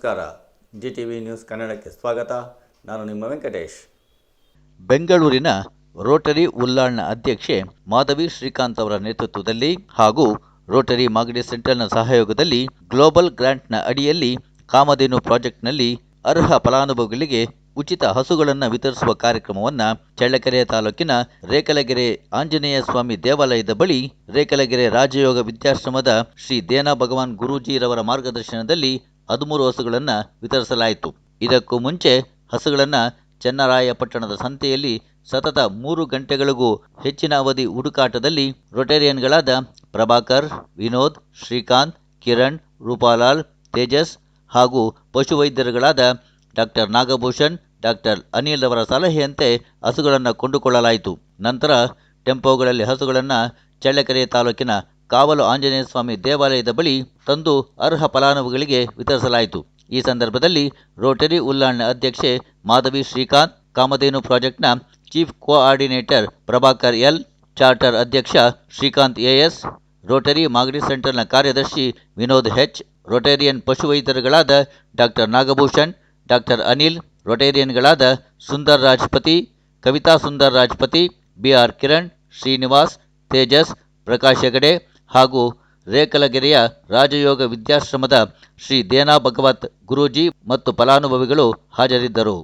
ನಮಸ್ಕಾರ. GTV news ಕನ್ನಡಕ್ಕೆ ಸ್ವಾಗತ. ನಾನು ನಿಮ್ಮ ವೆಂಕಟೇಶ್. ಬೆಂಗಳೂರಿನ ರೋಟರಿ ಉಲ್ಲಾಳ್ನ ಅಧ್ಯಕ್ಷೆ ಮಾಧವಿ ಶ್ರೀಕಾಂತ್ ಅವರ ನೇತೃತ್ವದಲ್ಲಿ ಹಾಗೂ ರೋಟರಿ ಮಾಗಡಿ ಸೆಂಟರ್ನ ಸಹಯೋಗದಲ್ಲಿ ಗ್ಲೋಬಲ್ ಗ್ರಾಂಟ್ನ ಅಡಿಯಲ್ಲಿ ಕಾಮಧೇನು ಪ್ರಾಜೆಕ್ಟ್ನಲ್ಲಿ ಅರ್ಹ ಫಲಾನುಭವಿಗಳಿಗೆ ಉಚಿತ ಹಸುಗಳನ್ನು ವಿತರಿಸುವ ಕಾರ್ಯಕ್ರಮವನ್ನು ಚಳ್ಳಕೆರೆ ತಾಲೂಕಿನ ರೇಖಲಗೆರೆ ಆಂಜನೇಯ ಸ್ವಾಮಿ ದೇವಾಲಯದ ಬಳಿ ರೇಖಲಗೆರೆ ರಾಜಯೋಗ ವಿದ್ಯಾಶ್ರಮದ ಶ್ರೀ ದೇನಾ ಭಗವಾನ್ ಗುರೂಜಿರವರ ಮಾರ್ಗದರ್ಶನದಲ್ಲಿ 13 ಹಸುಗಳನ್ನು ವಿತರಿಸಲಾಯಿತು. ಇದಕ್ಕೂ ಮುಂಚೆ ಹಸುಗಳನ್ನು ಚನ್ನರಾಯಪಟ್ಟಣದ ಸಂತೆಯಲ್ಲಿ ಸತತ 3 ಗಂಟೆಗಳಿಗೂ ಹೆಚ್ಚಿನ ಅವಧಿ ಹುಡುಕಾಟದಲ್ಲಿ ರೊಟೇರಿಯನ್ಗಳಾದ ಪ್ರಭಾಕರ್, ವಿನೋದ್, ಶ್ರೀಕಾಂತ್, ಕಿರಣ್, ರೂಪಾಲಾಲ್, ತೇಜಸ್ ಹಾಗೂ ಪಶುವೈದ್ಯರುಗಳಾದ ಡಾಕ್ಟರ್ ನಾಗಭೂಷಣ್, ಡಾಕ್ಟರ್ ಅನಿಲ್ ಅವರ ಸಲಹೆಯಂತೆ ಹಸುಗಳನ್ನು ಕೊಂಡುಕೊಳ್ಳಲಾಯಿತು. ನಂತರ ಟೆಂಪೋಗಳಲ್ಲಿ ಹಸುಗಳನ್ನು ಚಳ್ಳಕೆರೆ ತಾಲೂಕಿನ ಕಾವಲು ಆಂಜನೇಯ ಸ್ವಾಮಿ ದೇವಾಲಯದ ಬಳಿ ತಂದು ಅರ್ಹ ಫಲಾನುಭವಿಗಳಿಗೆ ವಿತರಿಸಲಾಯಿತು. ಈ ಸಂದರ್ಭದಲ್ಲಿ ರೋಟರಿ ಉಲ್ಲಾಳ್ನ ಅಧ್ಯಕ್ಷೆ ಮಾಧವಿ ಶ್ರೀಕಾಂತ್, ಕಾಮಧೇನು ಪ್ರಾಜೆಕ್ಟ್ನ chief coordinator Prabhakar L, charter ಅಧ್ಯಕ್ಷ ಶ್ರೀಕಾಂತ್ ಎಎಸ್, ರೋಟರಿ ಮಾಗಡಿ ಸೆಂಟರ್ನ ಕಾರ್ಯದರ್ಶಿ ವಿನೋದ್ ಎಚ್, ರೊಟೇರಿಯನ್ ಪಶುವೈದ್ಯರುಗಳಾದ ಡಾಕ್ಟರ್ ನಾಗಭೂಷಣ್, ಡಾಕ್ಟರ್ ಅನಿಲ್, ರೊಟೇರಿಯನ್ಗಳಾದ ಸುಂದರ್ ರಾಜ್ಪತಿ, ಕವಿತಾ ಸುಂದರ್ ರಾಜ್ಪತಿ, ಬಿಆರ್ ಕಿರಣ್, ಶ್ರೀನಿವಾಸ್, ತೇಜಸ್, ಪ್ರಕಾಶ್ ಹೆಗಡೆ ಹಾಗೂ ರೇಖಲಗೆರೆಯ ರಾಜಯೋಗ ವಿದ್ಯಾಶ್ರಮದ ಶ್ರೀ ದೇನಾ ಭಗವತ್ ಗುರೂಜಿ ಮತ್ತು ಫಲಾನುಭವಿಗಳು ಹಾಜರಿದ್ದರು.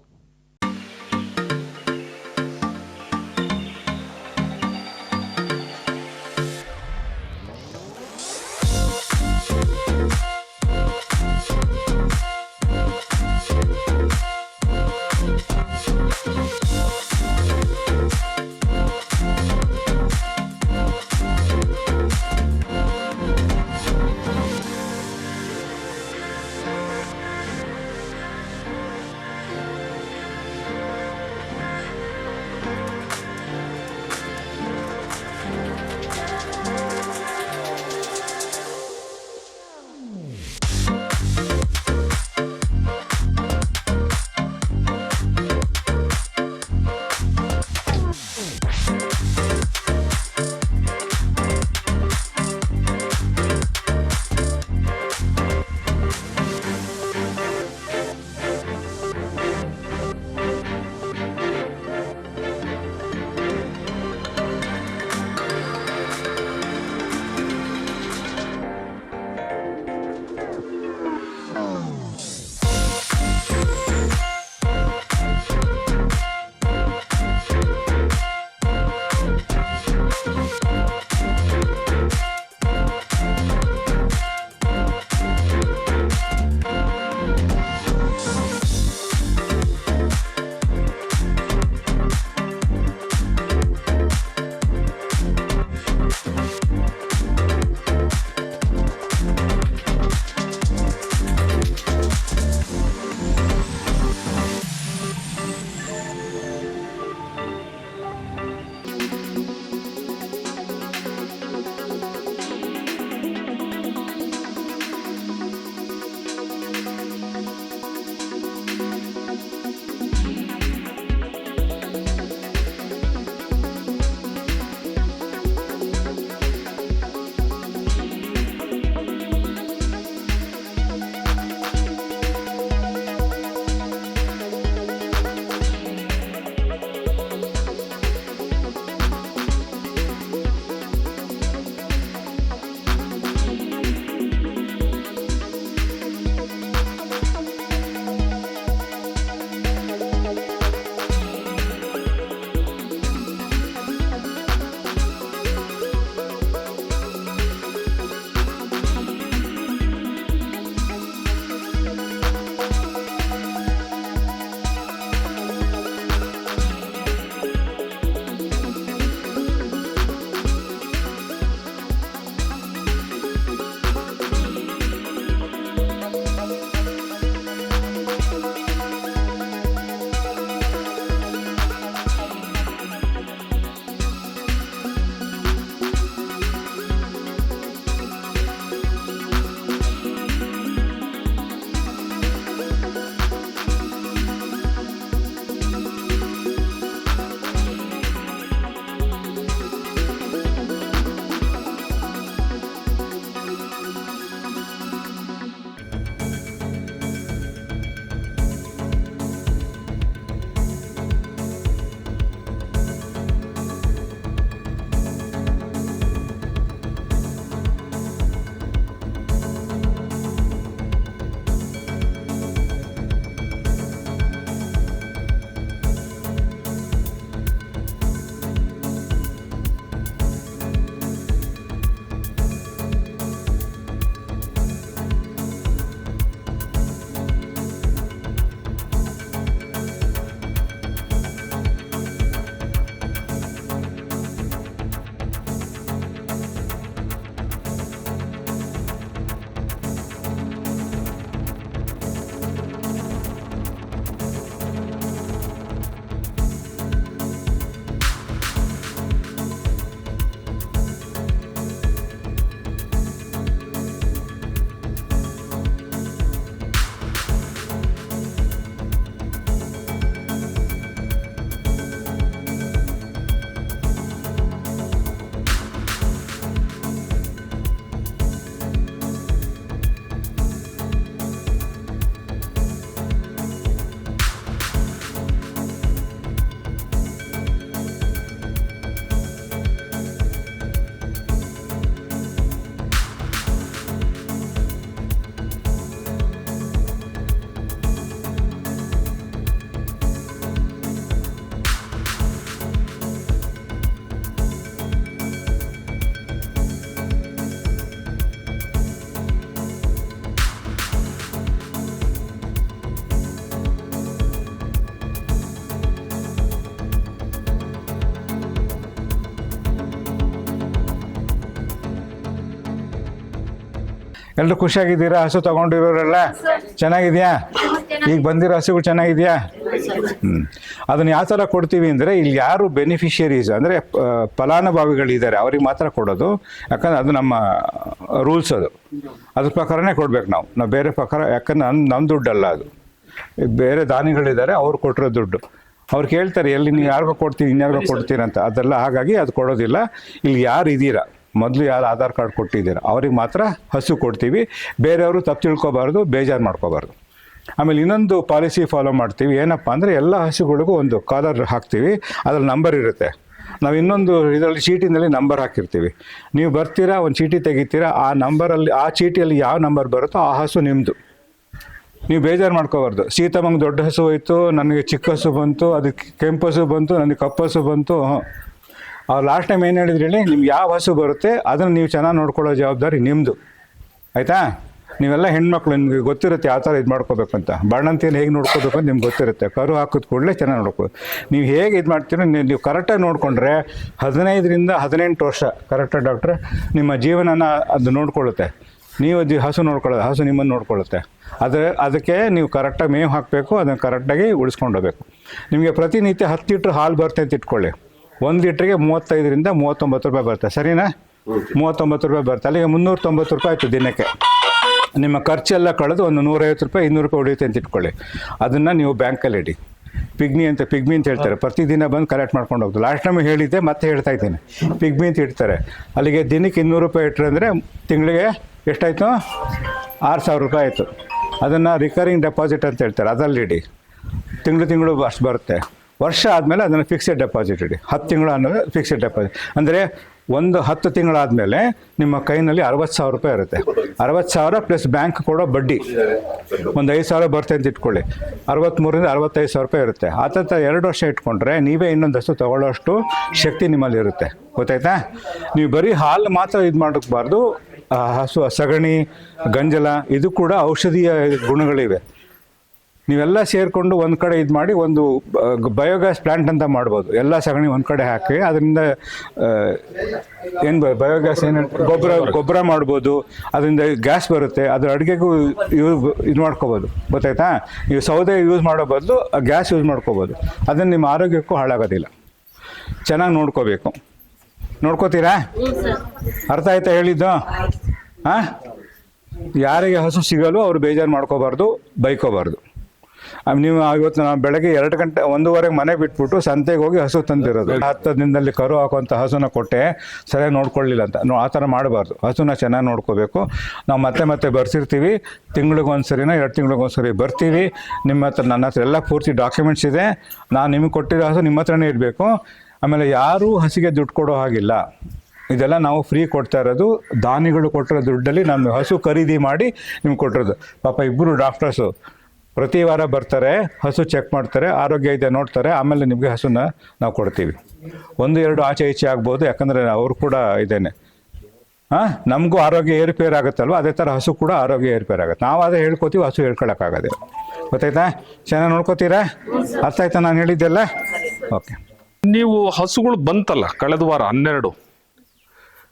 ಎಲ್ಲರೂ ಖುಷಿಯಾಗಿದ್ದೀರಾ? ಹಸು ತಗೊಂಡಿರೋರೆಲ್ಲ ಚೆನ್ನಾಗಿದೆಯಾ? ಈಗ ಬಂದಿರೋ ಹಸುಗಳು ಚೆನ್ನಾಗಿದೆಯಾ? ಅದನ್ನ ಯಾವ ಥರ ಕೊಡ್ತೀವಿ ಅಂದರೆ, ಇಲ್ಲಿ ಯಾರು ಬೆನಿಫಿಷಿಯರೀಸ್ ಅಂದರೆ ಫಲಾನುಭವಿಗಳಿದ್ದಾರೆ ಅವ್ರಿಗೆ ಮಾತ್ರ ಕೊಡೋದು. ಯಾಕಂದ್ರೆ ಅದು ನಮ್ಮ ರೂಲ್ಸ್, ಅದ್ರ ಪ್ರಕಾರನೇ ಕೊಡ್ಬೇಕು ನಾವು ಬೇರೆ ಪ್ರಕಾರ. ಯಾಕಂದ್ರೆ ನಮ್ಮ ದುಡ್ಡಲ್ಲ ಅದು, ಬೇರೆ ದಾನಿಗಳಿದ್ದಾರೆ ಅವ್ರು ಕೊಟ್ಟಿರೋ ದುಡ್ಡು. ಅವ್ರು ಕೇಳ್ತಾರೆ ಎಲ್ಲಿ ನೀವು ಯಾರಿಗೋ ಕೊಡ್ತೀನಿ ಇನ್ಯಾರಿಗೋ ಕೊಡ್ತೀರ ಅಂತ, ಅದೆಲ್ಲ ಹಾಗಾಗಿ ಅದು ಕೊಡೋದಿಲ್ಲ. ಇಲ್ಲಿ ಯಾರು ಇದ್ದೀರಾ, ಮೊದಲು ಯಾರು ಆಧಾರ್ ಕಾರ್ಡ್ ಕೊಟ್ಟಿದ್ದೀರಾ ಅವ್ರಿಗೆ ಮಾತ್ರ ಹಸು ಕೊಡ್ತೀವಿ. ಬೇರೆಯವರು ತಪ್ಪು ತಿಳ್ಕೊಬಾರ್ದು, ಬೇಜಾರು ಮಾಡ್ಕೋಬಾರ್ದು. ಆಮೇಲೆ ಇನ್ನೊಂದು ಪಾಲಿಸಿ ಫಾಲೋ ಮಾಡ್ತೀವಿ. ಏನಪ್ಪ ಅಂದರೆ ಎಲ್ಲ ಹಸುಗಳಿಗೂ ಒಂದು ಕಾಲರ್ ಹಾಕ್ತೀವಿ, ಅದ್ರಲ್ಲಿ ನಂಬರ್ ಇರುತ್ತೆ. ನಾವು ಇನ್ನೊಂದು ಇದರಲ್ಲಿ ಚೀಟಿನಲ್ಲಿ ನಂಬರ್ ಹಾಕಿರ್ತೀವಿ. ನೀವು ಬರ್ತೀರಾ, ಒಂದು ಚೀಟಿ ತೆಗಿತೀರಾ, ಆ ನಂಬರಲ್ಲಿ ಆ ಚೀಟಿಯಲ್ಲಿ ಯಾವ ನಂಬರ್ ಬರುತ್ತೋ ಆ ಹಸು ನಿಮ್ಮದು. ನೀವು ಬೇಜಾರು ಮಾಡ್ಕೋಬಾರ್ದು. ಸೀತಮ್ಮಂಗೆ ದೊಡ್ಡ ಹಸು ಹೋಯ್ತು, ನನಗೆ ಚಿಕ್ಕ ಹಸು ಬಂತು, ಅದಕ್ಕೆ ಕೆಂಪು ಹಸು ಬಂತು, ನನಗೆ ಕಪ್ಪು ಹಸು ಬಂತು. ಅವ್ರು ಲಾಸ್ಟ್ ಟೈಮ್ ಏನು ಹೇಳಿದ್ರಿ ಹೇಳಿ, ನಿಮ್ಗೆ ಯಾವ ಹಸು ಬರುತ್ತೆ ಅದನ್ನು ನೀವು ಚೆನ್ನಾಗಿ ನೋಡ್ಕೊಳ್ಳೋ ಜವಾಬ್ದಾರಿ ನಿಮ್ಮದು, ಆಯಿತಾ? ನೀವೆಲ್ಲ ಹೆಣ್ಮಕ್ಳು, ನಿಮಗೆ ಗೊತ್ತಿರುತ್ತೆ ಯಾವ ಥರ ಇದು ಮಾಡ್ಕೋಬೇಕು ಅಂತ. ಬಾಣಂತಿಯನ್ನು ಹೇಗೆ ನೋಡ್ಕೋಬೇಕು ಅಂತ ನಿಮ್ಗೆ ಗೊತ್ತಿರುತ್ತೆ. ಕರು ಹಾಕಿದ ಕೂಡಲೇ ಚೆನ್ನಾಗಿ ನೋಡ್ಕೋದು. ನೀವು ಹೇಗೆ ಇದು ಮಾಡ್ತೀರೋ ನೀವು ಕರೆಕ್ಟಾಗಿ ನೋಡಿಕೊಂಡ್ರೆ 15ರಿಂದ 18 ವರ್ಷ ಕರೆಕ್ಟಾಗಿ ಡಾಕ್ಟ್ರೆ ನಿಮ್ಮ ಜೀವನನ ಅದು ನೋಡ್ಕೊಳ್ಳುತ್ತೆ. ನೀವು ಅದು ಹಸು ನೋಡ್ಕೊಳ್ಳೋದು, ಹಸು ನಿಮ್ಮನ್ನು ನೋಡ್ಕೊಳ್ಳುತ್ತೆ. ಅದಕ್ಕೆ ನೀವು ಕರೆಕ್ಟಾಗಿ ಮೇವು ಹಾಕಬೇಕು, ಅದನ್ನು ಕರೆಕ್ಟಾಗಿ ಉಳಿಸ್ಕೊಂಡು ಹೋಗಬೇಕು. ನಿಮಗೆ ಪ್ರತಿನಿತ್ಯ 10 ಲೀಟ್ರ್ ಹಾಲು ಬರುತ್ತೆ ಅಂತ ಇಟ್ಕೊಳ್ಳಿ. 1 ಲೀಟ್ರಿಗೆ 35ರಿಂದ 39 ರೂಪಾಯಿ ಬರುತ್ತೆ, ಸರಿನಾ? 39 ರೂಪಾಯಿ ಬರುತ್ತೆ. ಅಲ್ಲಿಗೆ 390 ರೂಪಾಯಿ ಆಯಿತು ದಿನಕ್ಕೆ. ನಿಮ್ಮ ಖರ್ಚೆಲ್ಲ ಕಳೆದು ಒಂದು 150 ರೂಪಾಯಿ 200 ರೂಪಾಯಿ ಉಳಿಯುತ್ತೆ ಅಂತ ಇಟ್ಕೊಳ್ಳಿ. ಅದನ್ನು ನೀವು ಬ್ಯಾಂಕಲ್ಲಿ ಇಡಿ. ಪಿಗ್ಮಿ ಅಂತ ಹೇಳ್ತಾರೆ, ಪ್ರತಿದಿನ ಬಂದು ಕಲೆಕ್ಟ್ ಮಾಡ್ಕೊಂಡು ಹೋಗ್ದು. ಲಾಸ್ಟ್ ಟೈಮ್ ಹೇಳಿದ್ದೆ, ಮತ್ತೆ ಹೇಳ್ತಾ ಇದ್ದೀನಿ. ಪಿಗ್ಮಿ ಅಂತ ಇಡ್ತಾರೆ. ಅಲ್ಲಿಗೆ ದಿನಕ್ಕೆ 200 ರೂಪಾಯಿ ಇಟ್ಟರೆ ಅಂದರೆ ತಿಂಗಳಿಗೆ ಎಷ್ಟಾಯಿತು? 6000 ರೂಪಾಯಿ ಆಯಿತು. ಅದನ್ನು ರಿಕರಿಂಗ್ ಡೆಪಾಸಿಟ್ ಅಂತ ಹೇಳ್ತಾರೆ, ಅದರಲ್ಲಿ ಇಡಿ. ತಿಂಗಳು ಅಷ್ಟು ಬರುತ್ತೆ. ವರ್ಷ ಆದಮೇಲೆ ಅದನ್ನು ಫಿಕ್ಸೆಡ್ ಡೆಪಾಸಿಟ್ ಇಡಿ. 10 ತಿಂಗಳು ಅನ್ನೋದು ಫಿಕ್ಸೆಡ್ ಡೆಪಾಸಿಟ್. ಅಂದರೆ ಒಂದು 10 ತಿಂಗಳಾದಮೇಲೆ ನಿಮ್ಮ ಕೈನಲ್ಲಿ 60,000 ರೂಪಾಯಿ ಇರುತ್ತೆ. 60,000 ಪ್ಲಸ್ ಬ್ಯಾಂಕ್ ಕೊಡೋ ಬಡ್ಡಿ ಒಂದು 5,000 ಬರುತ್ತೆ ಅಂತ ಇಟ್ಕೊಳ್ಳಿ. 63ರಿಂದ 65,000 ರೂಪಾಯಿ ಇರುತ್ತೆ. ಆ ಥರ 2 ವರ್ಷ ಇಟ್ಕೊಂಡ್ರೆ ನೀವೇ ಇನ್ನೊಂದು ಹಸು ತೊಗೊಳ್ಳೋಷ್ಟು ಶಕ್ತಿ ನಿಮ್ಮಲ್ಲಿ ಇರುತ್ತೆ, ಗೊತ್ತಾಯ್ತಾ? ನೀವು ಬರೀ ಹಾಲು ಮಾತ್ರ ಇದು ಮಾಡಬಾರ್ದು. ಹಸು ಸಗಣಿ, ಗಂಜಲ ಇದು ಕೂಡ ಔಷಧೀಯ ಗುಣಗಳಿವೆ. ನೀವೆಲ್ಲ ಸೇರಿಕೊಂಡು ಒಂದು ಕಡೆ ಇದು ಮಾಡಿ ಒಂದು ಬಯೋಗ್ಯಾಸ್ ಪ್ಲ್ಯಾಂಟ್ ಅಂತ ಮಾಡ್ಬೋದು. ಎಲ್ಲ ಸಗಣಿ ಒಂದು ಕಡೆ ಹಾಕಿ ಅದರಿಂದ ಏನು ಬಯೋಗ್ಯಾಸ್ ಏನು ಗೊಬ್ಬರ ಮಾಡ್ಬೋದು. ಅದರಿಂದ ಗ್ಯಾಸ್ ಬರುತ್ತೆ, ಅದ್ರ ಅಡುಗೆಗೂ ಇದು ಮಾಡ್ಕೋಬೋದು, ಗೊತ್ತಾಯ್ತಾ? ನೀವು ಸೌದೆ ಯೂಸ್ ಮಾಡೋ ಬದಲು ಗ್ಯಾಸ್ ಯೂಸ್ ಮಾಡ್ಕೋಬೋದು. ಅದನ್ನು ನಿಮ್ಮ ಆರೋಗ್ಯಕ್ಕೂ ಹಾಳಾಗೋದಿಲ್ಲ. ಚೆನ್ನಾಗಿ ನೋಡ್ಕೋಬೇಕು. ನೋಡ್ಕೋತೀರಾ? ಅರ್ಥ ಆಯ್ತಾ ಹೇಳಿದ್ದು? ಹಾಂ, ಯಾರಿಗೆ ಹಸು ಸಿಗಲು ಅವರು ಬೇಜಾರು ಮಾಡ್ಕೋಬಾರ್ದು, ಬೈಕೋಬಾರ್ದು. ನೀವು ಇವತ್ತು ನಾವು ಬೆಳಗ್ಗೆ 2 ಗಂಟೆ 1:15 ಮನೆ ಬಿಟ್ಬಿಟ್ಟು ಸಂತೆಗೆ ಹೋಗಿ ಹಸು ತಂದಿರೋದು. 10 ದಿನದಲ್ಲಿ ಕರು ಹಾಕುವಂಥ ಹಸುನ ಕೊಟ್ಟೆ, ಸರಿಯಾಗಿ ನೋಡ್ಕೊಳ್ಳಿಲ್ಲ ಅಂತ. ಆ ಥರ ಮಾಡಬಾರ್ದು. ಹಸುನ ಚೆನ್ನಾಗಿ ನೋಡ್ಕೋಬೇಕು. ನಾವು ಮತ್ತೆ ಬರ್ಸಿರ್ತೀವಿ, ತಿಂಗಳಿಗೊಂದ್ಸರಿನ 2 ತಿಂಗಳಿಗೊಂದ್ಸರಿ ಬರ್ತೀವಿ. ನಿಮ್ಮ ಹತ್ರ, ನನ್ನ ಹತ್ರ ಎಲ್ಲ ಪೂರ್ತಿ ಡಾಕ್ಯುಮೆಂಟ್ಸ್ ಇದೆ. ನಾನು ನಿಮಗೆ ಕೊಟ್ಟಿರೋ ಹಸು ನಿಮ್ಮ ಹತ್ರನೇ ಇರಬೇಕು. ಆಮೇಲೆ ಯಾರೂ ಹಸಿಗೆ ದುಡ್ಡು ಕೊಡೋ ಹಾಗಿಲ್ಲ. ಇದೆಲ್ಲ ನಾವು ಫ್ರೀ ಕೊಡ್ತಾ ಇರೋದು. ದಾನಿಗಳು ಕೊಟ್ಟಿರೋ ದುಡ್ಡಲ್ಲಿ ನಮ್ಮ ಹಸು ಖರೀದಿ ಮಾಡಿ ನಿಮ್ಗೆ ಕೊಟ್ಟಿರೋದು. ಪಾಪ ಇಬ್ಬರು ಡಾಕ್ಟರ್ಸು ಪ್ರತಿ ವಾರ ಬರ್ತಾರೆ, ಹಸು ಚೆಕ್ ಮಾಡ್ತಾರೆ, ಆರೋಗ್ಯ ಇದೆ ನೋಡ್ತಾರೆ, ಆಮೇಲೆ ನಿಮಗೆ ಹಸುನ ನಾವು ಕೊಡ್ತೀವಿ. 1-2 ಆಚೆ ಈಚೆ ಆಗ್ಬೋದು, ಯಾಕಂದರೆ ಅವರು ಕೂಡ ಇದೇನೆ. ನಮಗೂ ಆರೋಗ್ಯ ಏರುಪೇರು ಆಗುತ್ತಲ್ವ, ಅದೇ ಥರ ಹಸು ಕೂಡ ಆರೋಗ್ಯ ಏರುಪೇರು ಆಗುತ್ತೆ. ನಾವು ಅದೇ ಹೇಳ್ಕೊತೀವಿ, ಹಸು ಹೇಳ್ಕೊಳಕ್ಕಾಗೋದಿಲ್ಲ, ಗೊತ್ತಾಯ್ತಾ? ಚೆನ್ನಾಗಿ ನೋಡ್ಕೋತೀರಾ? ಅರ್ಥ ಆಯ್ತಾ ನಾನು ಹೇಳಿದ್ದೆಲ್ಲ? ಓಕೆ. ನೀವು ಹಸುಗಳು ಬಂತಲ್ಲ ಕಳೆದ ವಾರ 12